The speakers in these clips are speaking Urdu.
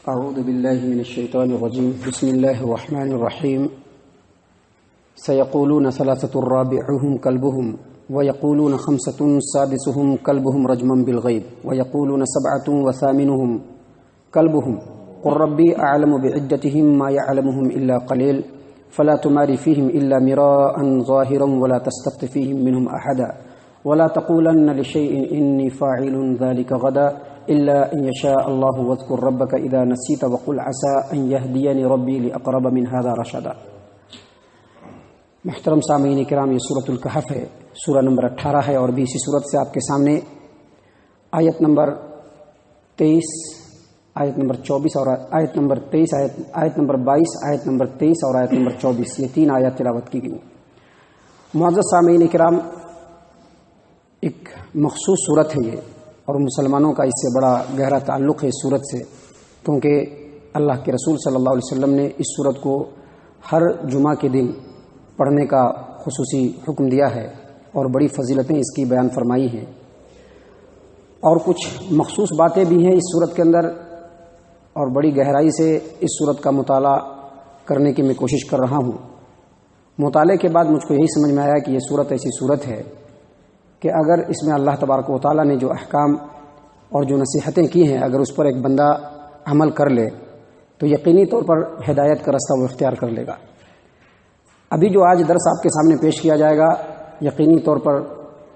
اعوذ باللہ من الشیطان الرجیم بسم اللہ الرحمن الرحیم سیقولون ثلاثة رابعهم کلبهم ویقولون خمسة سادسهم کلبهم رجما بالغیب ویقولون سبعة وثامنهم کلبهم قل ربی اعلم بعدتهم ما يعلمهم الا قلیل فلا تماری فیہم الا مراء ظاہرا ولا تستفت فیہم منهم احدا ولا تقولن لشیء انی فاعل ذلك غدا الا ان يشاء الله واذكر ربك اذا نسيت وقل عسى ان يهديني ربي لاقرب من هذا رشدا۔ محترم سامعین کرام، یہ سورۃ الکہف ہے، سورہ نمبر 18 ہے، اور بھی اسی سورت سے آپ کے سامنے آیت نمبر 23، آیت نمبر 24 اور آیت نمبر 23، آیت نمبر 22، آیت نمبر 23 اور آیت نمبر 24، یہ 3 آیات تلاوت کی گئی۔ معزز سامعین کرام، ایک مخصوص صورت ہے یہ، اور مسلمانوں کا اس سے بڑا گہرا تعلق ہے اس صورت سے، کیونکہ اللہ کے رسول صلی اللہ علیہ وسلم نے اس صورت کو ہر جمعہ کے دن پڑھنے کا خصوصی حکم دیا ہے، اور بڑی فضیلتیں اس کی بیان فرمائی ہیں، اور کچھ مخصوص باتیں بھی ہیں اس صورت کے اندر، اور بڑی گہرائی سے اس صورت کا مطالعہ کرنے کی میں کوشش کر رہا ہوں۔ مطالعے کے بعد مجھ کو یہی سمجھ میں آیا کہ یہ صورت ایسی صورت ہے کہ اگر اس میں اللہ تبارک و تعالیٰ نے جو احکام اور جو نصیحتیں کی ہیں، اگر اس پر ایک بندہ عمل کر لے تو یقینی طور پر ہدایت کا رستہ وہ اختیار کر لے گا۔ ابھی جو آج درس آپ کے سامنے پیش کیا جائے گا، یقینی طور پر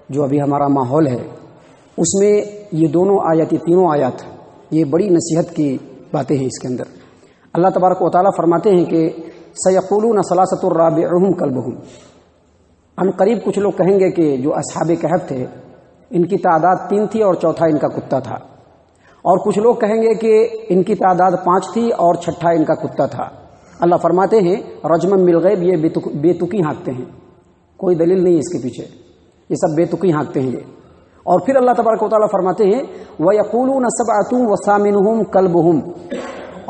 جو ابھی ہمارا ماحول ہے اس میں یہ دونوں آیات، یہ تینوں آیات، یہ بڑی نصیحت کی باتیں ہیں۔ اس کے اندر اللہ تبارک و تعالیٰ فرماتے ہیں کہ سیقولون ثلاثة رابعهم کلبهم، ان قریب کچھ لوگ کہیں گے کہ جو اصحاب کہف تھے ان کی تعداد 3 تھی اور چوتھا ان کا کتا تھا، اور کچھ لوگ کہیں گے کہ ان کی تعداد 5 تھی اور چھٹا ان کا کتا تھا۔ اللہ فرماتے ہیں رجما بالغیب، یہ بے تکی ہانکتے ہیں، کوئی دلیل نہیں اس کے پیچھے، یہ سب بے تکی ہانکتے ہیں یہ۔ اور پھر اللہ تبارک و تعالیٰ فرماتے ہیں وَيَقُولُونَ سَبْعَةٌ وَثَامِنُهُمْ كَلْبُهُمْ،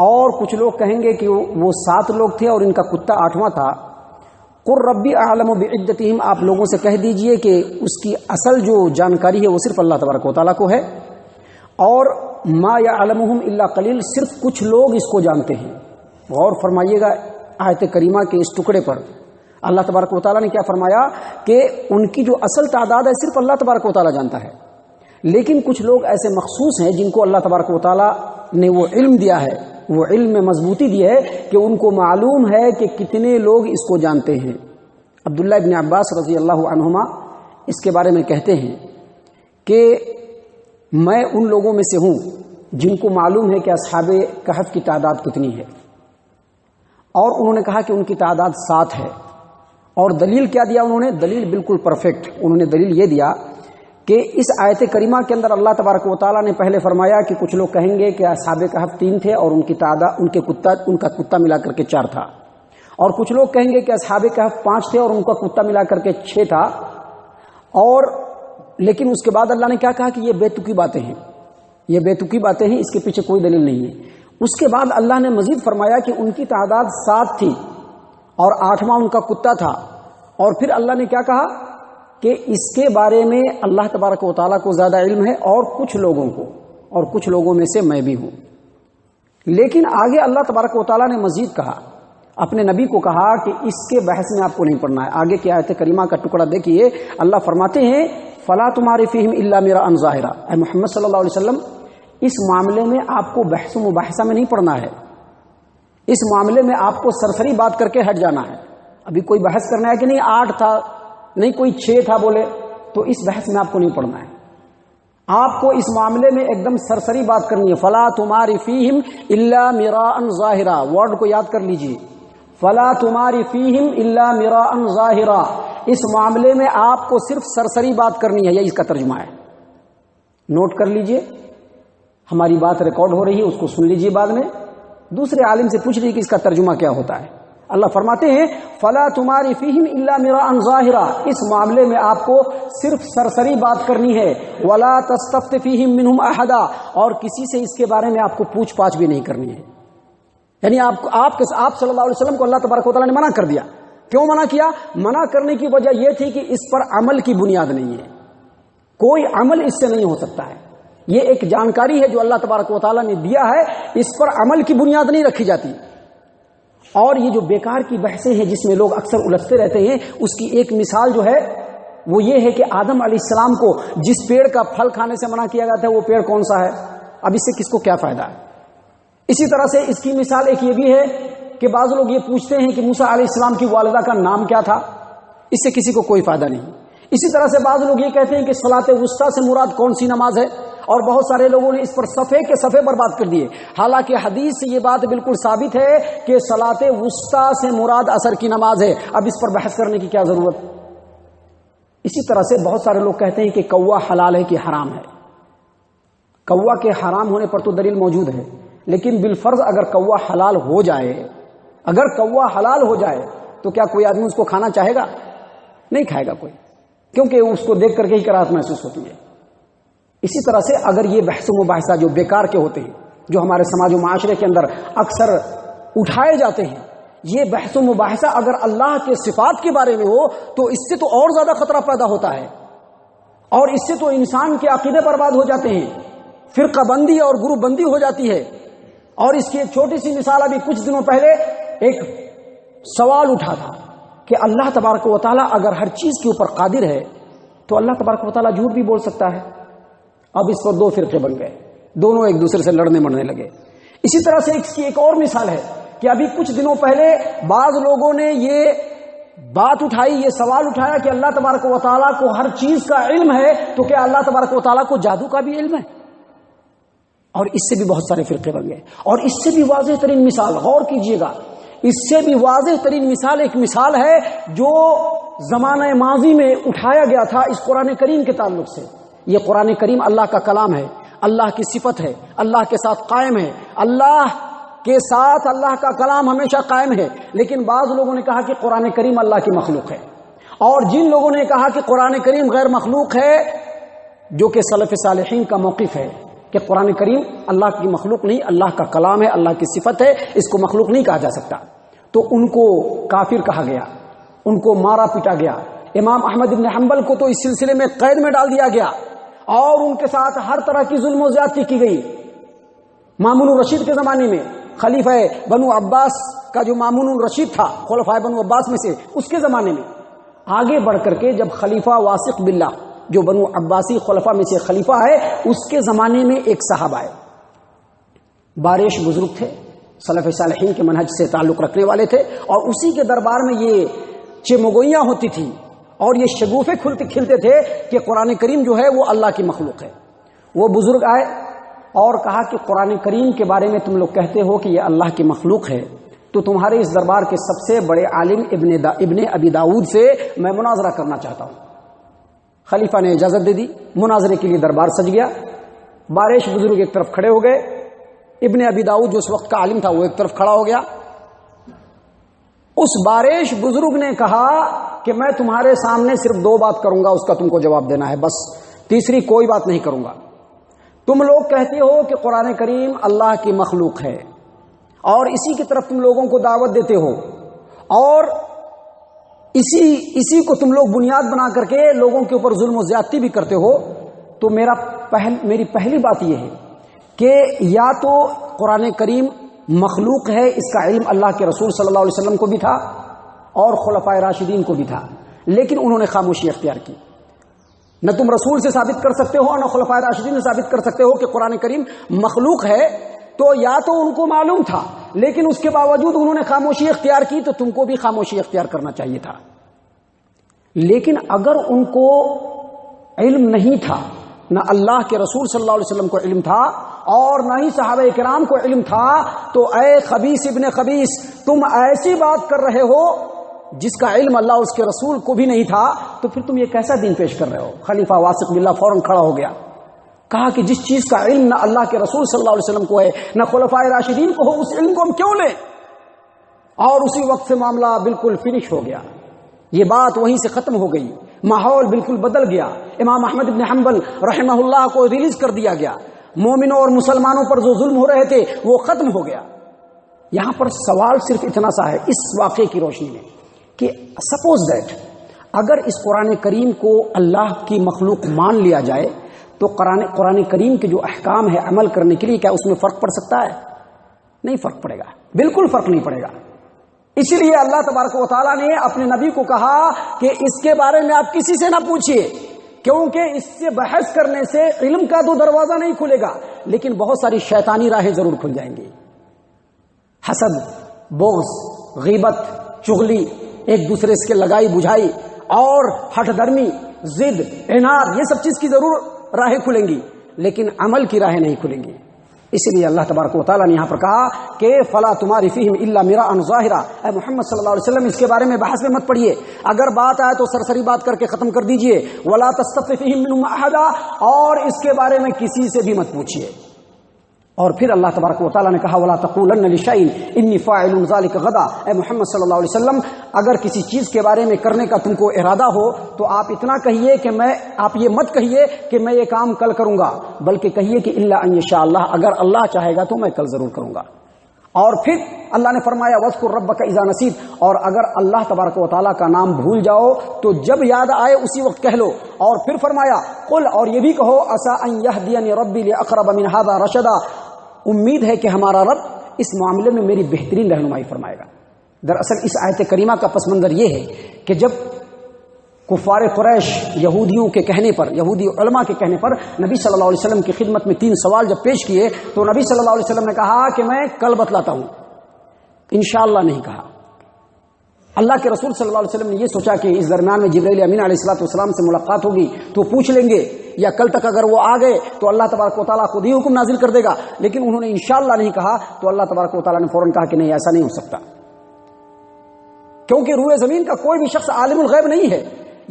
اور کچھ لوگ کہیں گے کہ وہ 7 لوگ تھے اور ان کا کتا 8واں تھا۔ قُلْ رَبِّ أَعْلَمُ بِعِدَّتِهِمْ، آپ لوگوں سے کہہ دیجئے کہ اس کی اصل جو جانکاری ہے وہ صرف اللہ تبارک و تعالیٰ کو ہے، اور مَا يَعْلَمُهُمْ إِلَّا قَلِيلٌ، صرف کچھ لوگ اس کو جانتے ہیں۔ غور فرمائیے گا آیت کریمہ کے اس ٹکڑے پر، اللہ تبارک و تعالیٰ نے کیا فرمایا کہ ان کی جو اصل تعداد ہے صرف اللہ تبارک و تعالیٰ جانتا ہے، لیکن کچھ لوگ ایسے مخصوص ہیں جن کو اللہ تبارک و تعالیٰ نے وہ علم دیا ہے، وہ علم میں مضبوطی دی ہے کہ ان کو معلوم ہے کہ کتنے لوگ اس کو جانتے ہیں۔ عبداللہ ابن عباس رضی اللہ عنہما اس کے بارے میں کہتے ہیں کہ میں ان لوگوں میں سے ہوں جن کو معلوم ہے کہ اصحاب کہف کی تعداد کتنی ہے، اور انہوں نے کہا کہ ان کی تعداد 7 ہے۔ اور دلیل کیا دیا انہوں نے؟ دلیل بالکل پرفیکٹ، انہوں نے دلیل یہ دیا کہ اس آیت کریمہ کے اندر اللہ تبارک و تعالیٰ نے پہلے فرمایا کہ کچھ لوگ کہیں گے کہ اصحاب کہف 3 تھے اور ان کی تعداد ان کا کتا ملا کر کے 4 تھا، اور کچھ لوگ کہیں گے کہ اصحاب کہف 5 تھے اور ان کا کتا ملا کر کے 6 تھا، اور لیکن اس کے بعد اللہ نے کیا کہا کہ یہ بے تکی باتیں ہیں، یہ بے تکی باتیں ہیں، اس کے پیچھے کوئی دلیل نہیں ہے۔ اس کے بعد اللہ نے مزید فرمایا کہ ان کی تعداد 7 تھی اور 8واں ان کا کتا تھا، اور پھر اللہ نے کیا کہا کہ اس کے بارے میں اللہ تبارک و تعالیٰ کو زیادہ علم ہے، اور کچھ لوگوں کو، اور کچھ لوگوں میں سے میں بھی ہوں۔ لیکن آگے اللہ تبارک و تعالیٰ نے مزید کہا، اپنے نبی کو کہا کہ اس کے بحث میں آپ کو نہیں پڑھنا ہے۔ آگے کی آیت کریمہ کا ٹکڑا دیکھیے، اللہ فرماتے ہیں فَلَا تُمَارِ فِيهِمْ إِلَّا مِرَاءً ظَاهِرًا، اے محمد صلی اللہ علیہ وسلم اس معاملے میں آپ کو بحث و مباحثہ میں نہیں پڑھنا ہے، اس معاملے میں آپ کو سرسری بات کر کے ہٹ جانا ہے۔ ابھی کوئی بحث کرنا ہے کہ نہیں 8 تھا، نہیں کوئی 6 تھا بولے، تو اس بحث میں آپ کو نہیں پڑھنا ہے، آپ کو اس معاملے میں ایک دم سرسری بات کرنی ہے۔ فَلَا تُمَارِ فِيهِمْ إِلَّا مِرَاءً ظَاهِرًا، ورڈ کو یاد کر لیجئے، فَلَا تُمَارِ فِيهِمْ إِلَّا مِرَاءً ظَاهِرًا، اس معاملے میں آپ کو صرف سرسری بات کرنی ہے، یہ اس کا ترجمہ ہے۔ نوٹ کر لیجئے، ہماری بات ریکارڈ ہو رہی ہے، اس کو سن لیجئے، بعد میں دوسرے عالم سے پوچھ لیجئے کہ اس کا ترجمہ کیا ہوتا ہے۔ اللہ فرماتے ہیں فَلَا تُمَارِ فِيهِمْ إِلَّا مِرَاءً ظَاهِرًا، اس معاملے میں آپ کو صرف سرسری بات کرنی ہے۔ وَلَا تَسْتَفْتِ فِيهِمْ مِنْهُمْ أَحَدًا، اور کسی سے اس کے بارے میں آپ کو پوچھ پاچھ بھی نہیں کرنی ہے۔ یعنی آپ صلی اللہ علیہ وسلم کو اللہ تبارک و تعالیٰ نے منع کر دیا۔ کیوں منع کیا؟ منع کرنے کی وجہ یہ تھی کہ اس پر عمل کی بنیاد نہیں ہے، کوئی عمل اس سے نہیں ہو سکتا ہے۔ یہ ایک جانکاری ہے جو اللہ تبارک و تعالیٰ نے دیا ہے، اس پر عمل کی بنیاد نہیں رکھی جاتی۔ اور یہ جو بیکار کی بحثیں ہیں جس میں لوگ اکثر الجھتے رہتے ہیں، اس کی ایک مثال جو ہے وہ یہ ہے کہ آدم علیہ السلام کو جس پیڑ کا پھل کھانے سے منع کیا گیا تھا وہ پیڑ کون سا ہے؟ اب اس سے کس کو کیا فائدہ ہے؟ اسی طرح سے اس کی مثال ایک یہ بھی ہے کہ بعض لوگ یہ پوچھتے ہیں کہ موسیٰ علیہ السلام کی والدہ کا نام کیا تھا؟ اس سے کسی کو کوئی فائدہ نہیں۔ اسی طرح سے بعض لوگ یہ کہتے ہیں کہ صلاۃ وسطیٰ سے مراد کون سی نماز ہے، اور بہت سارے لوگوں نے اس پر صفحے کے صفحے برباد کر دیے، حالانکہ حدیث سے یہ بات بالکل ثابت ہے کہ صلاۃ وسطیٰ سے مراد عصر کی نماز ہے۔ اب اس پر بحث کرنے کی کیا ضرورت؟ اسی طرح سے بہت سارے لوگ کہتے ہیں کہ کوا حلال ہے کہ حرام ہے۔ کوا کے حرام ہونے پر تو دلیل موجود ہے، لیکن بالفرض اگر کوا حلال ہو جائے، اگر کوا حلال ہو جائے تو کیا کوئی آدمی اس کو کھانا چاہے گا؟ نہیں کھائے گا کوئی، کیونکہ اس کو دیکھ کر کے ہی کراہت محسوس ہوتی ہے۔ اسی طرح سے اگر یہ بحث و مباحثہ جو بیکار کے ہوتے ہیں، جو ہمارے سماج و معاشرے کے اندر اکثر اٹھائے جاتے ہیں، یہ بحث و مباحثہ اگر اللہ کے صفات کے بارے میں ہو تو اس سے تو اور زیادہ خطرہ پیدا ہوتا ہے، اور اس سے تو انسان کے عقیدے برباد ہو جاتے ہیں، فرقہ بندی اور گروپ بندی ہو جاتی ہے۔ اور اس کی ایک چھوٹی سی مثال، ابھی کچھ دنوں پہلے ایک سوال اٹھا تھا کہ اللہ تبارک و تعالیٰ اگر ہر چیز کے اوپر قادر ہے تو اللہ تبارک و تعالیٰ جھوٹ بھی بول سکتا ہے۔ اب اس پر دو فرقے بن گئے، دونوں ایک دوسرے سے لڑنے مرنے لگے۔ اسی طرح سے اس کی ایک اور مثال ہے کہ ابھی کچھ دنوں پہلے بعض لوگوں نے یہ بات اٹھائی، یہ سوال اٹھایا کہ اللہ تبارک و تعالیٰ کو ہر چیز کا علم ہے تو کیا اللہ تبارک و تعالیٰ کو جادو کا بھی علم ہے؟ اور اس سے بھی بہت سارے فرقے بن گئے۔ اور اس سے بھی واضح ترین مثال، غور کیجئے گا، اس سے بھی واضح ترین مثال ایک مثال ہے جو زمانہ ماضی میں اٹھایا گیا تھا اس قرآن کریم کے تعلق سے۔ یہ قرآن کریم اللہ کا کلام ہے، اللہ کی صفت ہے، اللہ کے ساتھ قائم ہے، اللہ کے ساتھ اللہ کا کلام ہمیشہ قائم ہے۔ لیکن بعض لوگوں نے کہا کہ قرآن کریم اللہ کی مخلوق ہے، اور جن لوگوں نے کہا کہ قرآن کریم غیر مخلوق ہے، جو کہ سلف صالحین کا موقف ہے کہ قرآن کریم اللہ کی مخلوق نہیں، اللہ کا کلام ہے، اللہ کی صفت ہے، اس کو مخلوق نہیں کہا جا سکتا، تو ان کو کافر کہا گیا، ان کو مارا پیٹا گیا۔ امام احمد بن حنبل کو تو اس سلسلے میں قید میں ڈال دیا گیا، اور ان کے ساتھ ہر طرح کی ظلم و زیادتی کی گئی۔ مامون الرشید کے زمانے میں خلیفہ بنو عباس کا جو مامون الرشید تھا، خلفائے بنو عباس میں سے، اس کے زمانے میں آگے بڑھ کر کے جب خلیفہ واثق باللہ جو بنو عباسی خلفاء میں سے خلیفہ ہے، اس کے زمانے میں ایک صاحب آئے، بارش بزرگ تھے، سلف صالحین کے منہج سے تعلق رکھنے والے تھے، اور اسی کے دربار میں یہ چمگوئیاں ہوتی تھی اور یہ شگوفے کھلتے تھے کہ قرآن کریم جو ہے وہ اللہ کی مخلوق ہے۔ وہ بزرگ آئے اور کہا کہ قرآن کریم کے بارے میں تم لوگ کہتے ہو کہ یہ اللہ کی مخلوق ہے، تو تمہارے اس دربار کے سب سے بڑے عالم ابن ابی داؤد سے میں مناظرہ کرنا چاہتا ہوں۔ خلیفہ نے اجازت دے دی، مناظرے کے لیے دربار سج گیا۔ بارش بزرگ ایک طرف کھڑے ہو گئے، ابن ابی داؤد جو اس وقت کا عالم تھا وہ ایک طرف کھڑا ہو گیا۔ اس بارش بزرگ نے کہا کہ میں تمہارے سامنے صرف دو بات کروں گا، اس کا تم کو جواب دینا ہے، بس تیسری کوئی بات نہیں کروں گا۔ تم لوگ کہتے ہو کہ قرآن کریم اللہ کی مخلوق ہے، اور اسی کی طرف تم لوگوں کو دعوت دیتے ہو، اور اسی کو تم لوگ بنیاد بنا کر کے لوگوں کے اوپر ظلم و زیادتی بھی کرتے ہو، تو میری پہلی بات یہ ہے کہ یا تو قرآن کریم مخلوق ہے، اس کا علم اللہ کے رسول صلی اللہ علیہ وسلم کو بھی تھا اور خلفائے راشدین کو بھی تھا، لیکن انہوں نے خاموشی اختیار کی۔ نہ تم رسول سے ثابت کر سکتے ہو، نہ خلفائے راشدین سے ثابت کر سکتے ہو کہ قرآن کریم مخلوق ہے، تو یا تو ان کو معلوم تھا لیکن اس کے باوجود انہوں نے خاموشی اختیار کی، تو تم کو بھی خاموشی اختیار کرنا چاہیے تھا۔ لیکن اگر ان کو علم نہیں تھا، نہ اللہ کے رسول صلی اللہ علیہ وسلم کو علم تھا اور نہ ہی صحابہ کرام کو علم تھا، تو اے خبیث ابن خبیث، تم ایسی بات کر رہے ہو جس کا علم اللہ اس کے رسول کو بھی نہیں تھا، تو پھر تم یہ کیسا دین پیش کر رہے ہو؟ خلیفہ واثق باللہ فوراً کھڑا ہو گیا، کہا کہ جس چیز کا علم نہ اللہ کے رسول صلی اللہ علیہ وسلم کو ہے نہ خلفائے راشدین کو ہو، اس علم کو ہم کیوں لیں؟ اور اسی وقت سے معاملہ بالکل فنش ہو گیا، یہ بات وہیں سے ختم ہو گئی، ماحول بالکل بدل گیا۔ امام احمد بن حنبل رحمہ اللہ کو ریلیز کر دیا گیا، مومنوں اور مسلمانوں پر جو ظلم ہو رہے تھے وہ ختم ہو گیا۔ یہاں پر سوال صرف اتنا سا ہے اس واقعے کی روشنی میں کہ سپوز دیٹ اگر اس قرآن کریم کو اللہ کی مخلوق مان لیا جائے تو قرآن کریم کے جو احکام ہے عمل کرنے کے لیے کیا اس میں فرق پڑ سکتا ہے؟ نہیں فرق پڑے گا، بالکل فرق نہیں پڑے گا۔ اسی لیے اللہ تبارک و تعالیٰ نے اپنے نبی کو کہا کہ اس کے بارے میں آپ کسی سے نہ پوچھیے، کیونکہ اس سے بحث کرنے سے علم کا تو دروازہ نہیں کھلے گا، لیکن بہت ساری شیطانی راہیں ضرور کھل جائیں گی۔ حسد، بغض، غیبت، چغلی، ایک دوسرے سے لگائی بجھائی اور ہٹ درمی، ضد، عناد، یہ سب چیز کی ضرور راہیں کھلیں گی، لیکن عمل کی راہیں نہیں کھلیں گی۔ اس لیے اللہ تبارک و تعالیٰ نے یہاں پر کہا کہ فلا تماری فیہم الا مراء ظاہرا، اے محمد صلی اللہ علیہ وسلم اس کے بارے میں بحث میں مت پڑیے، اگر بات آئے تو سرسری بات کر کے ختم کر دیجئے، ولا تستفت فیہم منہم احدا، اور اس کے بارے میں کسی سے بھی مت پوچھیے۔ اور پھر اللہ تبارک و تعالیٰ نے کہا ولا تقولن لشیء انی فاعل ذلک غدا، اے محمد صلی اللہ علیہ وسلم اگر کسی چیز کے بارے میں کرنے کا تم کو ارادہ ہو تو آپ اتنا کہیے کہ آپ یہ مت کہیے کہ میں یہ کام کل کروں گا، بلکہ کہیے کہ الا ان یشاء اللہ، اگر اللہ چاہے گا تو میں کل ضرور کروں گا۔ اور پھر اللہ نے فرمایا وَاذْكُرْ رَبَّكَ إِذَا نَسِيتَ، اور اگر اللہ تبارک و تعالیٰ کا نام بھول جاؤ تو جب یاد آئے اسی وقت کہہ لو۔ اور پھر فرمایا قل، اور یہ بھی کہو عسىٰ أن يهديني ربي لأقرب من هذا رشدا، امید ہے کہ ہمارا رب اس معاملے میں میری بہترین رہنمائی فرمائے گا۔ دراصل اس آیت کریمہ کا پس منظر یہ ہے کہ جب کفار قریش یہودیوں کے کہنے پر، یہودی علماء کے کہنے پر نبی صلی اللہ علیہ وسلم کی خدمت میں 3 سوال جب پیش کیے تو نبی صلی اللہ علیہ وسلم نے کہا کہ میں کل بتلاتا ہوں، انشاءاللہ نہیں کہا۔ اللہ کے رسول صلی اللہ علیہ وسلم نے یہ سوچا کہ اس درمیان میں جبرائیل امین علیہ الصلوۃ والسلام سے ملاقات ہوگی تو پوچھ لیں گے، یا کل تک اگر وہ آ گئے تو اللہ تبارک و تعالیٰ خود ہی حکم نازل کر دے گا، لیکن انہوں نے انشاءاللہ نہیں کہا تو اللہ تبارک و تعالیٰ نے فوراً کہا کہ نہیں، ایسا نہیں ہو سکتا، کیونکہ روئے زمین کا کوئی بھی شخص عالم الغیب نہیں ہے۔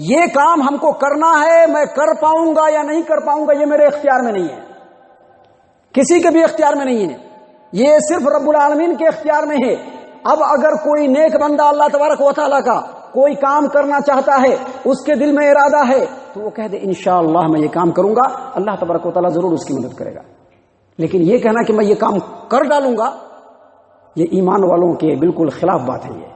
یہ کام ہم کو کرنا ہے، میں کر پاؤں گا یا نہیں کر پاؤں گا یہ میرے اختیار میں نہیں ہے، کسی کے بھی اختیار میں نہیں ہے، یہ صرف رب العالمین کے اختیار میں ہے۔ اب اگر کوئی نیک بندہ اللہ تبارک و تعالیٰ کا کوئی کام کرنا چاہتا ہے، اس کے دل میں ارادہ ہے تو وہ کہہ دے انشاءاللہ میں یہ کام کروں گا، اللہ تبارک و تعالیٰ ضرور اس کی مدد کرے گا۔ لیکن یہ کہنا کہ میں یہ کام کر ڈالوں گا، یہ ایمان والوں کے بالکل خلاف بات ہے یہ۔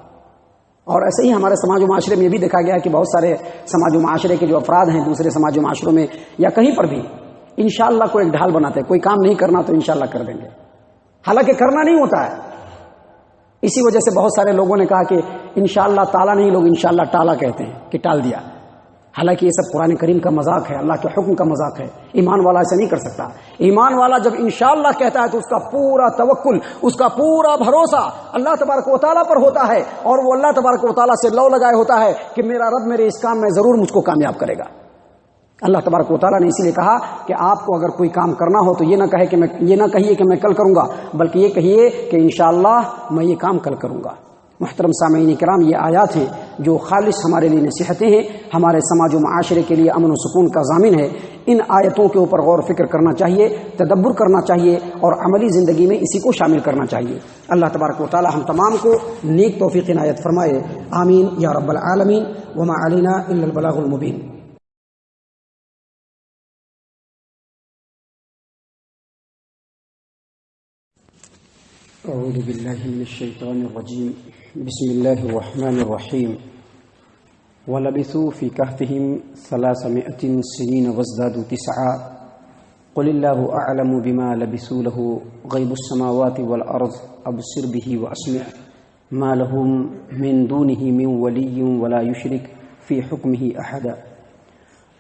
اور ایسے ہی ہمارے سماج و معاشرے میں یہ بھی دیکھا گیا کہ بہت سارے سماج و معاشرے کے جو افراد ہیں دوسرے سماج و معاشروں میں یا کہیں پر بھی انشاءاللہ کو ایک ڈھال بناتے ہیں، کوئی کام نہیں کرنا تو انشاءاللہ کر دیں گے، حالانکہ کرنا نہیں ہوتا ہے۔ اسی وجہ سے بہت سارے لوگوں نے کہا کہ انشاءاللہ تعالیٰ نہیں، لوگ انشاءاللہ ٹالا کہتے ہیں کہ ٹال دیا، حالانکہ یہ سب قرآن کریم کا مذاق ہے، اللہ کے حکم کا مذاق ہے۔ ایمان والا ایسا نہیں کر سکتا۔ ایمان والا جب انشاءاللہ کہتا ہے تو اس کا پورا توکل، اس کا پورا بھروسہ اللہ تبارک و تعالیٰ پر ہوتا ہے، اور وہ اللہ تبارک و تعالیٰ سے لو لگائے ہوتا ہے کہ میرا رب میرے اس کام میں ضرور مجھ کو کامیاب کرے گا۔ اللہ تبارک و تعالیٰ نے اسی لیے کہا کہ آپ کو اگر کوئی کام کرنا ہو تو یہ نہ کہیے کہ میں کل کروں گا، بلکہ یہ کہیے کہ انشاءاللہ میں یہ کام کل کروں گا۔ محترم سامعین کرام، یہ آیات ہیں جو خالص ہمارے لیے نصیحتیں ہیں، ہمارے سماج و معاشرے کے لیے امن و سکون کا ضامن ہے۔ ان آیتوں کے اوپر غور و فکر کرنا چاہیے، تدبر کرنا چاہیے، اور عملی زندگی میں اسی کو شامل کرنا چاہیے۔ اللہ تبارک و تعالی ہم تمام کو نیک توفیق عنایت فرمائے، آمین یا رب العالمین۔ وما علینا الا البلاغ المبین۔ اعوذ باللہ من الشیطان الرجیم، بسم اللہ الرحمن الرحیم۔ وَلَبِثُوا فِي كَهْفِهِمْ 300 سِنِينَ وَازْدَادُوا 9 قُلِ اللَّهُ أَعْلَمُ بِمَا لَبِثُوا لَهُ غَيْبُ السَّمَاوَاتِ وَالْأَرْضِ أَبْصِرْ بِهِ وَأَسْمِعْ مَا لَهُم مِّن دُونِهِ مِن وَلِيٍّ وَلَا يُشْرِكُ فِي حُكْمِهِ أَحَدًا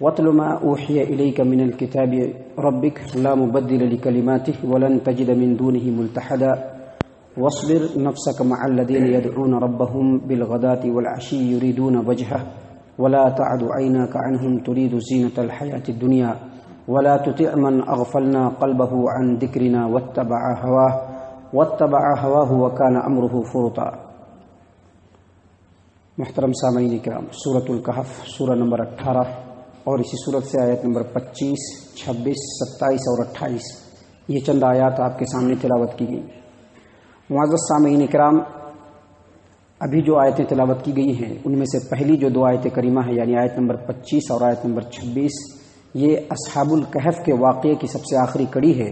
وَاتْلُ مَا أُوحِيَ إِلَيْكَ مِنَ الْكِتَابِ رَبِّكَ لَا مُبَدِّلَ لِكَلِمَاتِهِ وَلَن تَجِدَ مِن دُونِهِ مُلْتَحَدًا واصبر نفسك مع الذين يدعون ربهم بالغداة والعشي يريدون وجهه ولا تعد عيناك عنهم تريد زينة الحياة الدنيا ولا تطع من أغفلنا قلبه عن ذكرنا واتبع هواه وكان أمره فرطا۔ محترم سامعین کرام، سورۃ الکہف سورہ نمبر 18 اور اسی سورت سے آیت نمبر 25، 26، 27 اور 28، یہ چند آیات آپ کے سامنے تلاوت کی گئی۔ معزز سامعین کرام، ابھی جو آیتیں تلاوت کی گئی ہیں ان میں سے پہلی جو 2 آیتیں کریمہ ہیں، یعنی آیت نمبر 25 اور آیت نمبر 26، یہ اصحاب الکہف کے واقعے کی سب سے آخری کڑی ہے،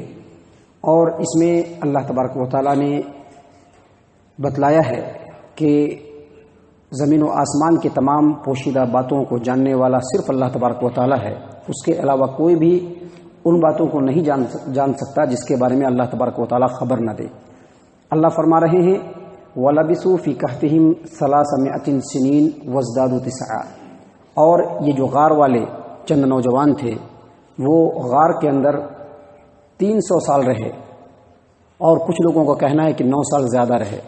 اور اس میں اللہ تبارک و تعالیٰ نے بتلایا ہے کہ زمین و آسمان کے تمام پوشیدہ باتوں کو جاننے والا صرف اللہ تبارک و تعالیٰ ہے، اس کے علاوہ کوئی بھی ان باتوں کو نہیں جان سکتا جس کے بارے میں اللہ تبارک و تعالیٰ خبر نہ دے۔ اللہ فرما رہے ہیں وَلَبِثُوا فِي كَهْفِهِمْ 300 سِنِينَ وَازْدَادُوا 9، اور یہ جو غار والے چند نوجوان تھے وہ غار کے اندر 300 سال رہے، اور کچھ لوگوں کا کہنا ہے کہ 9 سال زیادہ رہے۔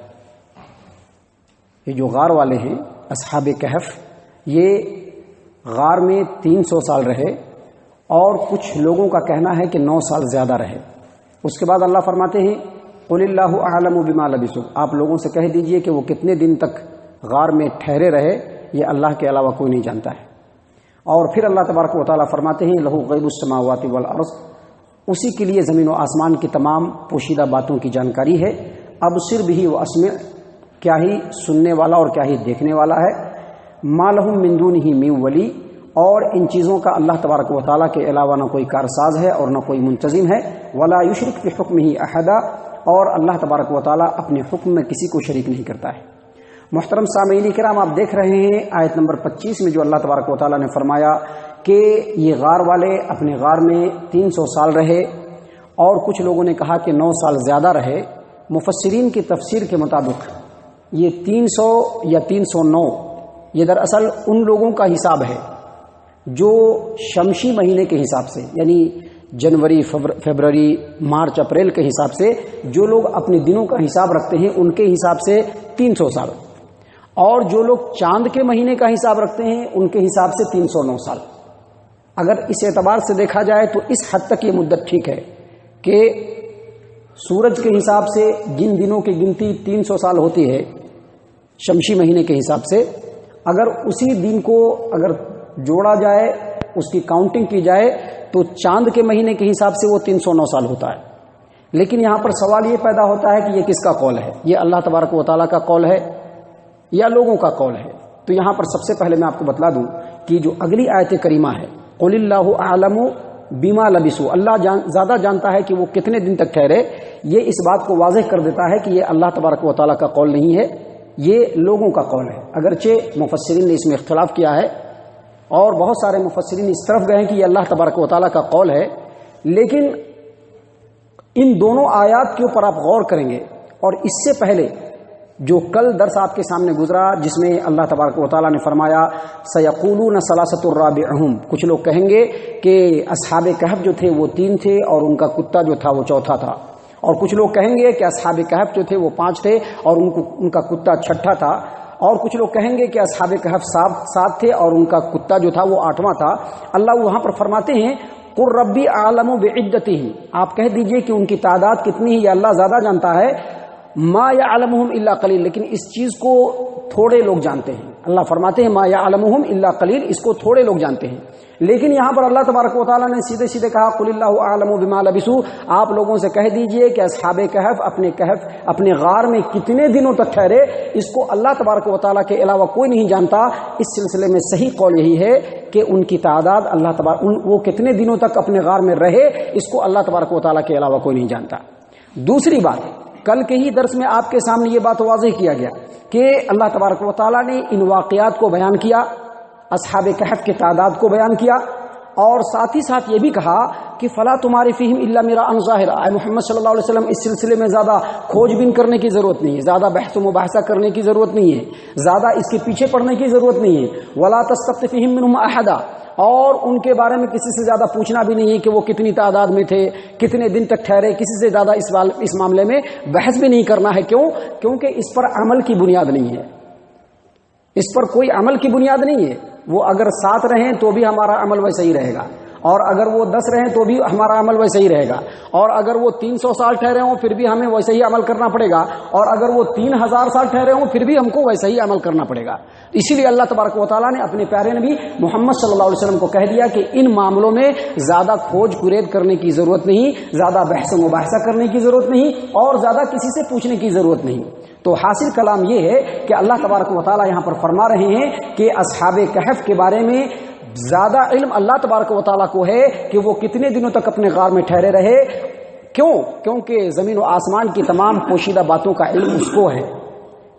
یہ جو غار والے ہیں اصحاب کہف، یہ غار میں 300 سال رہے، اور کچھ لوگوں کا کہنا ہے کہ 9 سال زیادہ رہے۔ اس کے بعد اللہ فرماتے ہیں قُلِ اللَّهُ أَعْلَمُ بِمَا لَبِثُوا، آپ لوگوں سے کہہ دیجئے کہ وہ کتنے دن تک غار میں ٹھہرے رہے، یہ اللہ کے علاوہ کوئی نہیں جانتا ہے۔ اور پھر اللہ تبارک و تعالیٰ فرماتے ہیں لَهُ غَيْبُ السَّمَاوَاتِ وَالْأَرْضِ، اسی کے لیے زمین و آسمان کی تمام پوشیدہ باتوں کی جانکاری ہے۔ ابصر بہ واسمع، کیا ہی سننے والا اور کیا ہی دیکھنے والا ہے۔ ما لہم من دونہ من ولی، اور ان چیزوں کا اللہ تبارک و تعالیٰ کے علاوہ نہ کوئی کارساز ہے اور نہ کوئی منتظم ہے۔ ولا یشرک فی حکمہ احدا، اور اللہ تبارک و تعالیٰ اپنے حکم میں کسی کو شریک نہیں کرتا ہے۔ محترم سامعین کرام، آپ دیکھ رہے ہیں آیت نمبر 25 میں جو اللہ تبارک و تعالیٰ نے فرمایا کہ یہ غار والے اپنے غار میں 300 سال رہے، اور کچھ لوگوں نے کہا کہ 9 سال زیادہ رہے۔ مفسرین کی تفسیر کے مطابق یہ 300 یا 309 یہ دراصل ان لوگوں کا حساب ہے جو شمسی مہینے کے حساب سے، یعنی جنوری، فروری، مارچ، اپریل کے حساب سے جو لوگ اپنے دنوں کا حساب رکھتے ہیں ان کے حساب سے 300 سال، اور جو لوگ چاند کے مہینے کا حساب رکھتے ہیں ان کے حساب سے 309 سال۔ اگر اس اعتبار سے دیکھا جائے تو اس حد تک یہ مدت ٹھیک ہے کہ سورج کے حساب سے جن دنوں کی گنتی 300 سال ہوتی ہے شمسی مہینے کے حساب سے، اگر اسی دن کو اگر جوڑا جائے، اس کی کاؤنٹنگ کی جائے، تو چاند کے مہینے کے حساب سے وہ 309 سال ہوتا ہے۔ لیکن یہاں پر سوال یہ پیدا ہوتا ہے کہ یہ کس کا قول ہے؟ یہ اللہ تبارک و تعالیٰ کا قول ہے یا لوگوں کا قول ہے؟ تو یہاں پر سب سے پہلے میں آپ کو بتلا دوں کہ جو اگلی آیت کریمہ ہے قُلِ اللَّهُ أَعْلَمُ بِمَا لَبِثُوا، اللہ زیادہ جانتا ہے کہ وہ کتنے دن تک ٹھہرے، یہ اس بات کو واضح کر دیتا ہے کہ یہ اللہ تبارک و تعالیٰ کا قول نہیں ہے، یہ لوگوں کا قول ہے۔ اگرچہ مفسرین نے اس میں اختلاف کیا ہے، اور بہت سارے مفسرین اس طرف گئے ہیں کہ یہ اللہ تبارک و تعالیٰ کا قول ہے، لیکن ان دونوں آیات کے اوپر آپ غور کریں گے، اور اس سے پہلے جو کل درس آپ کے سامنے گزرا جس میں اللہ تبارک و تعالیٰ نے فرمایا سَيَقُولُونَ ثَلَاثَةٌ رَابِعُهُمْ، کچھ لوگ کہیں گے کہ اصحاب کہف جو تھے وہ 3 تھے اور ان کا کتا جو تھا وہ 4تھا تھا، اور کچھ لوگ کہیں گے کہ اصحاب کہف جو تھے وہ 5 تھے اور ان کا کتا 6ٹھا تھا، اور کچھ لوگ کہیں گے کہ اصحاب کہف 7 تھے اور ان کا کتا جو تھا وہ 8واں تھا۔ اللہ وہاں پر فرماتے ہیں قُل رَّبِّ أَعْلَمُ بِعِدَّتِهِمْ، آپ کہہ دیجئے کہ ان کی تعداد کتنی ہے یہ اللہ زیادہ جانتا ہے۔ ما يعلمهم الا قلیل، لیکن اس چیز کو تھوڑے لوگ جانتے ہیں۔ اللہ فرماتے ہیں ما يعلمهم الا قلیل، اس کو تھوڑے لوگ جانتے ہیں۔ لیکن یہاں پر اللہ تبارک و تعالیٰ نے سیدھے سیدھے کہا قُلِ اللَّهُ أَعْلَمُ بِمَا لَبِثُوا، آپ لوگوں سے کہہ دیجئے کہ اصحاب کہف اپنے غار میں کتنے دنوں تک ٹھہرے، اس کو اللہ تبارک و تعالیٰ کے علاوہ کوئی نہیں جانتا۔ اس سلسلے میں صحیح قول یہی ہے کہ ان کی تعداد اللہ تبارک وہ کتنے دنوں تک اپنے غار میں رہے اس کو اللہ تبارک و تعالیٰ کے علاوہ کوئی نہیں جانتا۔ دوسری بات، کل کے ہی درس میں آپ کے سامنے یہ بات واضح کیا گیا کہ اللہ تبارک و تعالیٰ نے ان واقعات کو بیان کیا، اصحاب کہف کی تعداد کو بیان کیا، اور ساتھ ہی ساتھ یہ بھی کہا کہ فلا تمہاری فیہم الا مراء ظاہرا، اے محمد صلی اللہ علیہ وسلم اس سلسلے میں زیادہ کھوج بین کرنے کی ضرورت نہیں ہے، زیادہ بحث و مباحثہ کرنے کی ضرورت نہیں ہے، زیادہ اس کے پیچھے پڑنے کی ضرورت نہیں ہے۔ ولا تستفت فیہم منہم احدا، اور ان کے بارے میں کسی سے زیادہ پوچھنا بھی نہیں ہے کہ وہ کتنی تعداد میں تھے، کتنے دن تک ٹھہرے، کسی سے زیادہ اس معاملے میں بحث بھی نہیں کرنا ہے۔ کیونکہ اس پر عمل کی بنیاد نہیں ہے، اس پر کوئی عمل کی بنیاد نہیں ہے۔ وہ اگر 7 رہیں تو بھی ہمارا عمل ویسا ہی رہے گا، اور اگر وہ 10 رہیں تو بھی ہمارا عمل ویسے ہی رہے گا، اور اگر وہ 300 سال ٹھہرے ہوں پھر بھی ہمیں ویسے ہی عمل کرنا پڑے گا، اور اگر وہ 3000 سال ٹھہرے ہوں پھر بھی ہم کو ویسے ہی عمل کرنا پڑے گا۔ اسی لیے اللہ تبارک و تعالیٰ نے اپنے پیارے نبی محمد صلی اللہ علیہ وسلم کو کہہ دیا کہ ان معاملوں میں زیادہ کھوج کرید کرنے کی ضرورت نہیں، زیادہ بحث و مباحثہ کرنے کی ضرورت نہیں، اور زیادہ کسی سے پوچھنے کی ضرورت نہیں۔ تو حاصل کلام یہ ہے کہ اللہ تبارک و تعالیٰ یہاں پر فرما رہے ہیں کہ اصحاب کہف کے بارے میں زیادہ علم اللہ تبارک و تعالیٰ کو ہے کہ وہ کتنے دنوں تک اپنے غار میں ٹھہرے رہے۔ کیونکہ زمین و آسمان کی تمام پوشیدہ باتوں کا علم اس کو ہے۔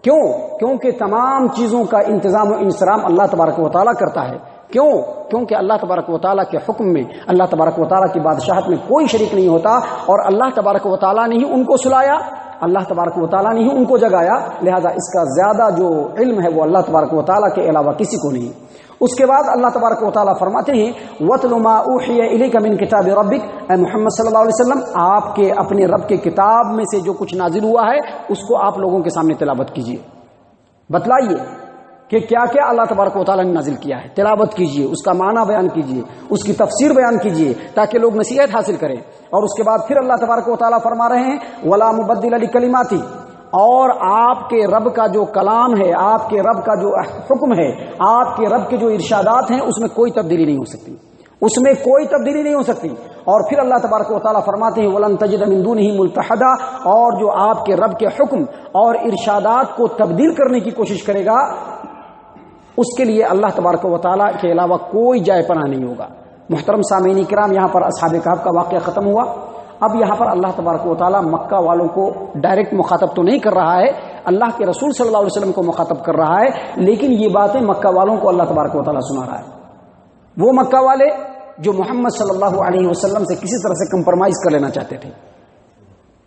کیونکہ تمام چیزوں کا انتظام و انصرام اللہ تبارک و تعالیٰ کرتا ہے۔ کیوں؟ کیونکہ اللہ تبارک و تعالیٰ کے حکم میں، اللہ تبارک و تعالیٰ کی بادشاہت میں کوئی شریک نہیں ہوتا، اور اللہ تبارک و تعالیٰ نے ہی ان کو سلایا، اللہ تبارک و تعالیٰ نے ہی ان کو جگایا، لہذا اس کا زیادہ جو علم ہے وہ اللہ تبارک و تعالیٰ کے علاوہ کسی کو نہیں۔ اس کے بعد اللہ تبارک و تعالیٰ فرماتے ہیں وَاتْلُ مَا أُوحِيَ إِلَيْكَ مِن كِتَابِ رَبِّكَ، اے محمد صلی اللہ علیہ وسلم آپ کے اپنے رب کے کتاب میں سے جو کچھ نازل ہوا ہے اس کو آپ لوگوں کے سامنے تلاوت کیجیے، بتلائیے کہ کیا کیا اللہ تبارک و تعالیٰ نے نازل کیا ہے، تلاوت کیجیے، اس کا معنی بیان کیجیے، اس کی تفسیر بیان کیجیے تاکہ لوگ نصیحت حاصل کریں۔ اور اس کے بعد پھر اللہ تبارک و تعالیٰ فرما رہے ہیں وَلَا مُبَدِّلَ لِكَلِمَاتِهِ، اور آپ کے رب کا جو کلام ہے، آپ کے رب کا جو حکم ہے، آپ کے رب کے جو ارشادات ہیں اس میں کوئی تبدیلی نہیں ہو سکتی، اس میں کوئی تبدیلی نہیں ہو سکتی۔ اور پھر اللہ تبارک و تعالیٰ فرماتے ہیں وَلَن تَجِدَ مِن دُونِهِ مُلْتَحَدًا، اور جو آپ کے رب کے حکم اور ارشادات کو تبدیل کرنے کی کوشش کرے گا اس کے لیے اللہ تبارک و تعالیٰ کے علاوہ کوئی جائے پناہ نہیں ہوگا۔ محترم سامعین کرام، یہاں پر اصحاب کہف کا واقعہ ختم ہوا۔ اب یہاں پر اللہ تبارک و تعالیٰ مکہ والوں کو ڈائریکٹ مخاطب تو نہیں کر رہا ہے، اللہ کے رسول صلی اللہ علیہ وسلم کو مخاطب کر رہا ہے، لیکن یہ باتیں مکہ والوں کو اللہ تبارک و تعالیٰ سنا رہا ہے۔ وہ مکہ والے جو محمد صلی اللہ علیہ وسلم سے کسی طرح سے کمپرومائز کر لینا چاہتے تھے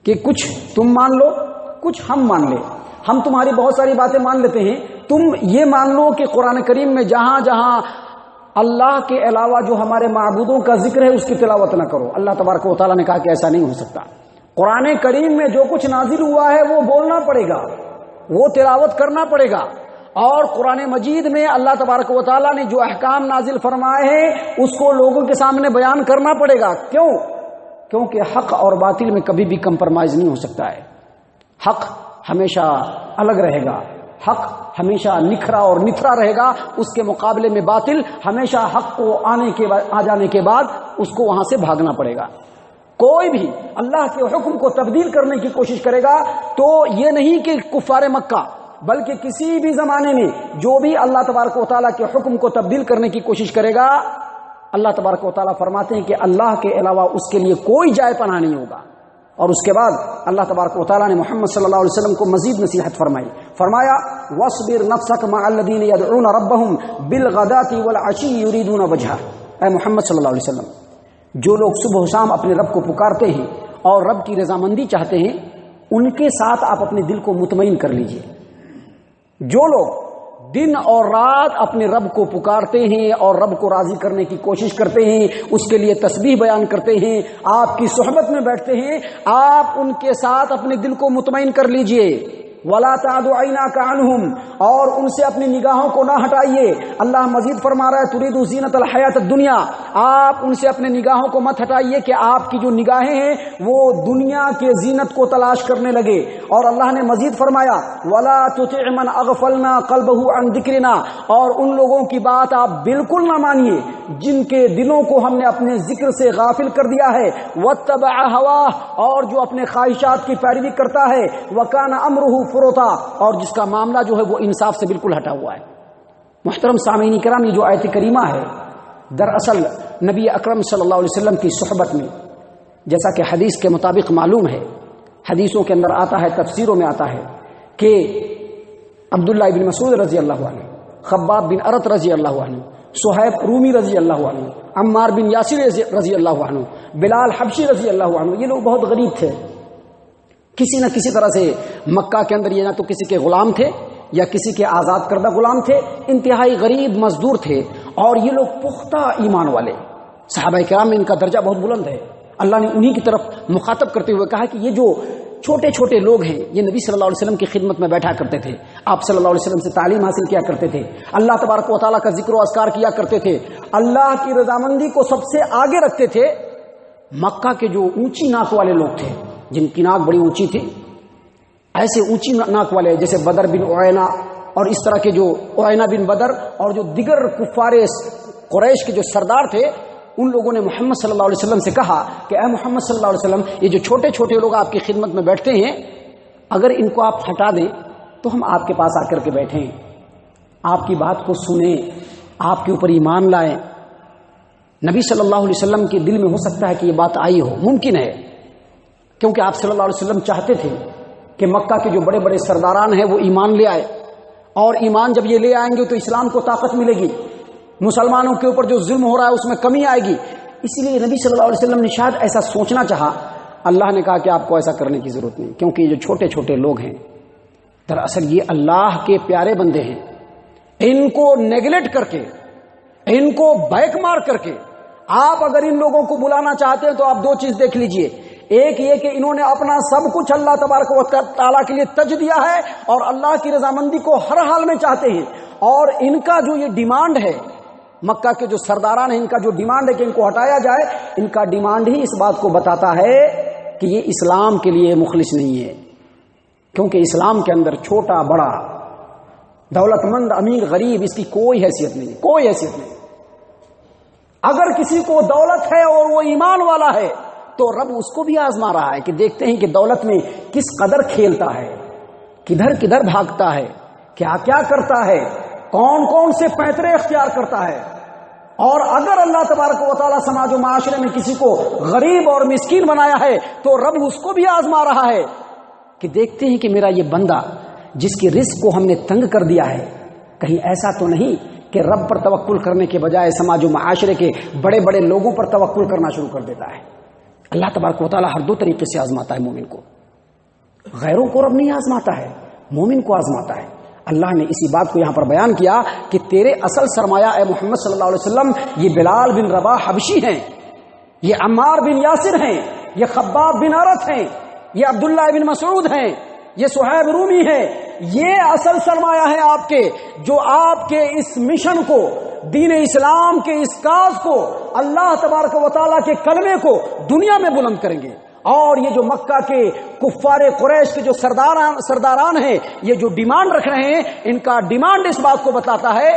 کہ کچھ تم مان لو، کچھ ہم مان لیں، ہم تمہاری بہت ساری باتیں مان لیتے ہیں، تم یہ مان لو کہ قرآن کریم میں جہاں جہاں اللہ کے علاوہ جو ہمارے معبودوں کا ذکر ہے اس کی تلاوت نہ کرو۔ اللہ تبارک و تعالیٰ نے کہا کہ ایسا نہیں ہو سکتا، قرآن کریم میں جو کچھ نازل ہوا ہے وہ بولنا پڑے گا، وہ تلاوت کرنا پڑے گا، اور قرآن مجید میں اللہ تبارک و تعالیٰ نے جو احکام نازل فرمائے ہیں اس کو لوگوں کے سامنے بیان کرنا پڑے گا۔ کیوں؟ کیونکہ حق اور باطل میں کبھی بھی کمپرومائز نہیں ہو سکتا ہے، حق ہمیشہ الگ رہے گا، حق ہمیشہ نکھرا اور نتھرا رہے گا، اس کے مقابلے میں باطل ہمیشہ حق کو آ جانے کے بعد اس کو وہاں سے بھاگنا پڑے گا۔ کوئی بھی اللہ کے حکم کو تبدیل کرنے کی کوشش کرے گا تو یہ نہیں کہ کفار مکہ، بلکہ کسی بھی زمانے میں جو بھی اللہ تبارک و تعالیٰ کے حکم کو تبدیل کرنے کی کوشش کرے گا، اللہ تبارک و تعالیٰ فرماتے ہیں کہ اللہ کے علاوہ اس کے لیے کوئی جائے پناہ نہیں ہوگا۔ اور اس کے بعد اللہ تبارک و تعالیٰ نے محمد صلی اللہ علیہ وسلم کو مزید نصیحت فرمائی، فرمایا وَاصْبِرْ نَفْسَكَ مَعَ الَّذِينَ يَدْعُونَ رَبَّهُمْ بِالْغَدَاةِ وَالْعَشِيِّ يُرِيدُونَ وَجْهَهُ، اے محمد صلی اللہ علیہ وسلم، جو لوگ صبح و شام اپنے رب کو پکارتے ہیں اور رب کی رضامندی چاہتے ہیں ان کے ساتھ آپ اپنے دل کو مطمئن کر لیجئے۔ جو لوگ دن اور رات اپنے رب کو پکارتے ہیں اور رب کو راضی کرنے کی کوشش کرتے ہیں، اس کے لیے تسبیح بیان کرتے ہیں، آپ کی صحبت میں بیٹھتے ہیں، آپ ان کے ساتھ اپنے دل کو مطمئن کر لیجئے۔ وَلَا تَعْدُ عَيْنَاكَ عَنْهُمْ، اور ان سے اپنی نگاہوں کو نہ ہٹائیے۔ اللہ مزید فرما رہا ہے تُرِيدُ زِينَةَ الْحَيَاةِ الدُّنْيَا، آپ ان سے اپنے نگاہوں کو مت ہٹائیے کہ آپ کی جو نگاہیں ہیں وہ دنیا کے زینت کو تلاش کرنے لگے۔ اور اللہ نے مزید فرمایا وَلَا تُطِعْ مَنْ أَغْفَلْنَا قَلْبَهُ عَنْ ذِكْرِنَا، اور ان لوگوں کی بات آپ بالکل نہ مانیے جن کے دلوں کو ہم نے اپنے ذکر سے غافل کر دیا ہے، وَاتَّبَعَ هَوَاهُ، اور جو اپنے خواہشات کی پیروی کرتا ہے، وَكَانَ أَمْرُهُ فروتا، اور جس کا معاملہ جو ہے وہ انصاف سے بالکل ہٹا ہوا ہے۔ محترم سامعین کرام، یہ جو آیت کریمہ ہے دراصل نبی اکرم صلی اللہ علیہ وسلم کی صحبت میں، جیسا کہ حدیث کے مطابق معلوم ہے، حدیثوں کے اندر آتا ہے، تفسیروں میں آتا ہے کہ عبداللہ بن مسعود رضی اللہ عنہ، خباب بن ارت رضی اللہ عنہ، صہیب رومی رضی اللہ عنہ، عمار بن یاسر رضی اللہ عنہ، بلال حبشی رضی اللہ عنہ، یہ لوگ بہت غریب تھے، کسی نہ کسی طرح سے مکہ کے اندر یہ نہ تو کسی کے غلام تھے یا کسی کے آزاد کردہ غلام تھے، انتہائی غریب مزدور تھے، اور یہ لوگ پختہ ایمان والے، صحابہ کرام میں ان کا درجہ بہت بلند ہے۔ اللہ نے انہی کی طرف مخاطب کرتے ہوئے کہا کہ یہ جو چھوٹے چھوٹے لوگ ہیں یہ نبی صلی اللہ علیہ وسلم کی خدمت میں بیٹھا کرتے تھے، آپ صلی اللہ علیہ وسلم سے تعلیم حاصل کیا کرتے تھے، اللہ تبارک و تعالیٰ کا ذکر و اذکار کیا کرتے تھے، اللہ کی رضامندی کو سب سے آگے رکھتے تھے۔ مکہ کے جو اونچی ناک والے لوگ تھے، جن کی ناک بڑی اونچی تھی، ایسے اونچی ناک والے جیسے بدر بن عینہ اور اس طرح کے جو عینہ بن بدر اور جو دیگر کفار قریش کے جو سردار تھے، ان لوگوں نے محمد صلی اللہ علیہ وسلم سے کہا کہ اے محمد صلی اللہ علیہ وسلم، یہ جو چھوٹے چھوٹے لوگ آپ کی خدمت میں بیٹھتے ہیں، اگر ان کو آپ ہٹا دیں تو ہم آپ کے پاس آ کر کے بیٹھیں، آپ کی بات کو سنیں، آپ کے اوپر ایمان لائیں۔ نبی صلی اللہ علیہ وسلم کے دل میں ہو سکتا ہے کہ یہ بات آئی ہو، ممکن ہے، کیونکہ آپ صلی اللہ علیہ وسلم چاہتے تھے کہ مکہ کے جو بڑے بڑے سرداران ہیں وہ ایمان لے آئے، اور ایمان جب یہ لے آئیں گے تو اسلام کو طاقت ملے گی، مسلمانوں کے اوپر جو ظلم ہو رہا ہے اس میں کمی آئے گی. اسی لیے نبی صلی اللہ علیہ وسلم نے شاید ایسا سوچنا چاہا. اللہ نے کہا کہ آپ کو ایسا کرنے کی ضرورت نہیں، کیونکہ یہ جو چھوٹے چھوٹے لوگ ہیں دراصل یہ اللہ کے پیارے بندے ہیں. ان کو نیگلیکٹ کر کے، ان کو بیک مار کر کے آپ اگر ان لوگوں کو بلانا چاہتے ہیں تو آپ دو چیز دیکھ لیجئے. ایک یہ کہ انہوں نے اپنا سب کچھ اللہ تبارک و تعالیٰ کے لیے تج دیا ہے اور اللہ کی رضامندی کو ہر حال میں چاہتے ہیں. اور ان کا جو یہ ڈیمانڈ ہے، مکہ کے جو سرداران ہیں، ان کا جو ڈیمانڈ ہے کہ ان کو ہٹایا جائے، ان کا ڈیمانڈ ہی اس بات کو بتاتا ہے کہ یہ اسلام کے لیے مخلص نہیں ہے. کیونکہ اسلام کے اندر چھوٹا بڑا، دولت مند امیر غریب، اس کی کوئی حیثیت نہیں، کوئی حیثیت نہیں. اگر کسی کو دولت ہے اور وہ ایمان والا ہے تو رب اس کو بھی آزما رہا ہے کہ دیکھتے ہیں کہ دولت میں کس قدر کھیلتا ہے، کدھر کدھر بھاگتا ہے، کیا کیا کرتا ہے، کون کون سے پیترے اختیار کرتا ہے. اور اگر اللہ تبارک و تعالیٰ سماج و معاشرے میں کسی کو غریب اور مسکین بنایا ہے تو رب اس کو بھی آزما رہا ہے کہ دیکھتے ہیں کہ میرا یہ بندہ جس کی رزق کو ہم نے تنگ کر دیا ہے، کہیں ایسا تو نہیں کہ رب پر توکل کرنے کے بجائے سماج و معاشرے کے بڑے بڑے لوگوں پر توکل کرنا شروع کر دیتا ہے. اللہ تبارک و تعالیٰ ہر دو طریقے سے آزماتا ہے مومن کو. غیروں کو رب نہیں آزماتا ہے، مومن کو آزماتا ہے. اللہ نے اسی بات کو یہاں پر بیان کیا کہ تیرے اصل سرمایہ اے محمد صلی اللہ علیہ وسلم یہ بلال بن رباح حبشی ہیں، یہ عمار بن یاسر ہیں، یہ خباب بن عرت ہیں، یہ عبداللہ بن مسعود ہیں، یہ صہیب رومی ہے. یہ اصل سرمایہ ہے آپ کے، جو آپ کے اس مشن کو، دین اسلام کے اس کاز کو، اللہ تبارک و تعالیٰ کے کلمے کو دنیا میں بلند کریں گے. اور یہ جو مکہ کے کفار قریش کے جو سرداران ہیں، یہ جو ڈیمانڈ رکھ رہے ہیں، ان کا ڈیمانڈ اس بات کو بتاتا ہے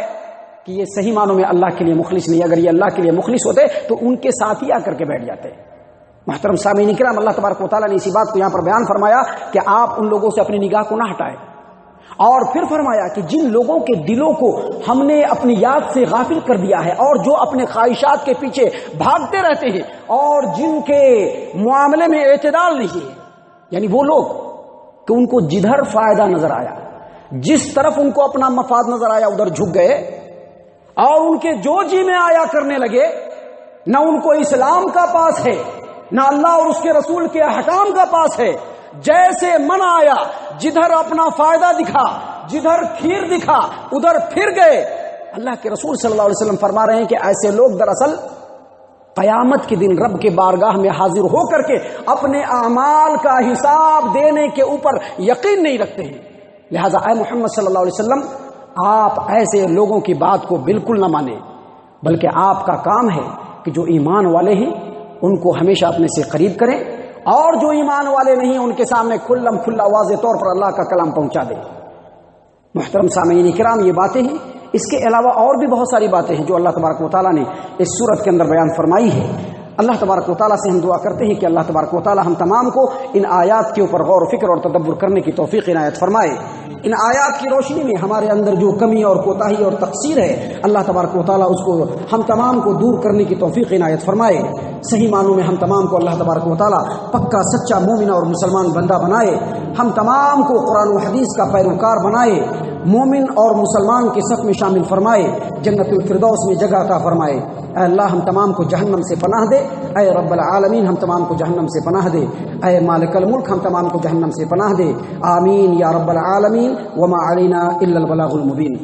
کہ یہ صحیح معنوں میں اللہ کے لیے مخلص نہیں. اگر یہ اللہ کے لیے مخلص ہوتے تو ان کے ساتھ ہی آ کر کے بیٹھ جاتے. محترم سامعین کرام، اللہ تبارک و تعالیٰ نے اسی بات کو یہاں پر بیان فرمایا کہ آپ ان لوگوں سے اپنی نگاہ کو نہ ہٹائیں. اور پھر فرمایا کہ جن لوگوں کے دلوں کو ہم نے اپنی یاد سے غافل کر دیا ہے اور جو اپنے خواہشات کے پیچھے بھاگتے رہتے ہیں اور جن کے معاملے میں اعتدال نہیں ہے، یعنی وہ لوگ کہ ان کو جدھر فائدہ نظر آیا، جس طرف ان کو اپنا مفاد نظر آیا ادھر جھک گئے اور ان کے جو جی میں آیا کرنے لگے. نہ ان کو اسلام کا پاس ہے، نہ اللہ اور اس کے رسول کے احکام کا پاس ہے. جیسے من آیا، جدھر اپنا فائدہ دکھا، جدھر کھیر دکھا ادھر پھر گئے. اللہ کے رسول صلی اللہ علیہ وسلم فرما رہے ہیں کہ ایسے لوگ دراصل قیامت کے دن رب کے بارگاہ میں حاضر ہو کر کے اپنے اعمال کا حساب دینے کے اوپر یقین نہیں رکھتے ہیں. لہذا اے محمد صلی اللہ علیہ وسلم، آپ ایسے لوگوں کی بات کو بالکل نہ مانیں، بلکہ آپ کا کام ہے کہ جو ایمان والے ہیں ان کو ہمیشہ اپنے سے قریب کریں اور جو ایمان والے نہیں ان کے سامنے کھلم کھلا واضح طور پر اللہ کا کلام پہنچا دیں. محترم سامعین کرام، یہ باتیں ہیں. اس کے علاوہ اور بھی بہت ساری باتیں ہیں جو اللہ تبارک و تعالیٰ نے اس سورت کے اندر بیان فرمائی ہے. اللہ تبارک و تعالیٰ سے ہم دعا کرتے ہیں کہ اللہ تبارک و تعالیٰ ہم تمام کو ان آیات کے اوپر غور و فکر اور تدبر کرنے کی توفیق عنایت فرمائے. ان آیات کی روشنی میں ہمارے اندر جو کمی اور کوتاہی اور تقصیر ہے، اللہ تبارک و تعالیٰ اس کو ہم تمام کو دور کرنے کی توفیق عنایت فرمائے. صحیح معنوں میں ہم تمام کو اللہ تبارک و تعالیٰ پکا سچا مومن اور مسلمان بندہ بنائے. ہم تمام کو قرآن و حدیث کا پیروکار بنائے، مومن اور مسلمان کے صف میں شامل فرمائے، جنت الفردوس میں جگہ عطا فرمائے. اے اللہ ہم تمام کو جہنم سے پناہ دے. اے رب العالمین ہم تمام کو جہنم سے پناہ دے. اے مالک الملک ہم تمام کو جہنم سے پناہ دے. آمین یا رب العالمین. وما علینا الا البلاغ المبین.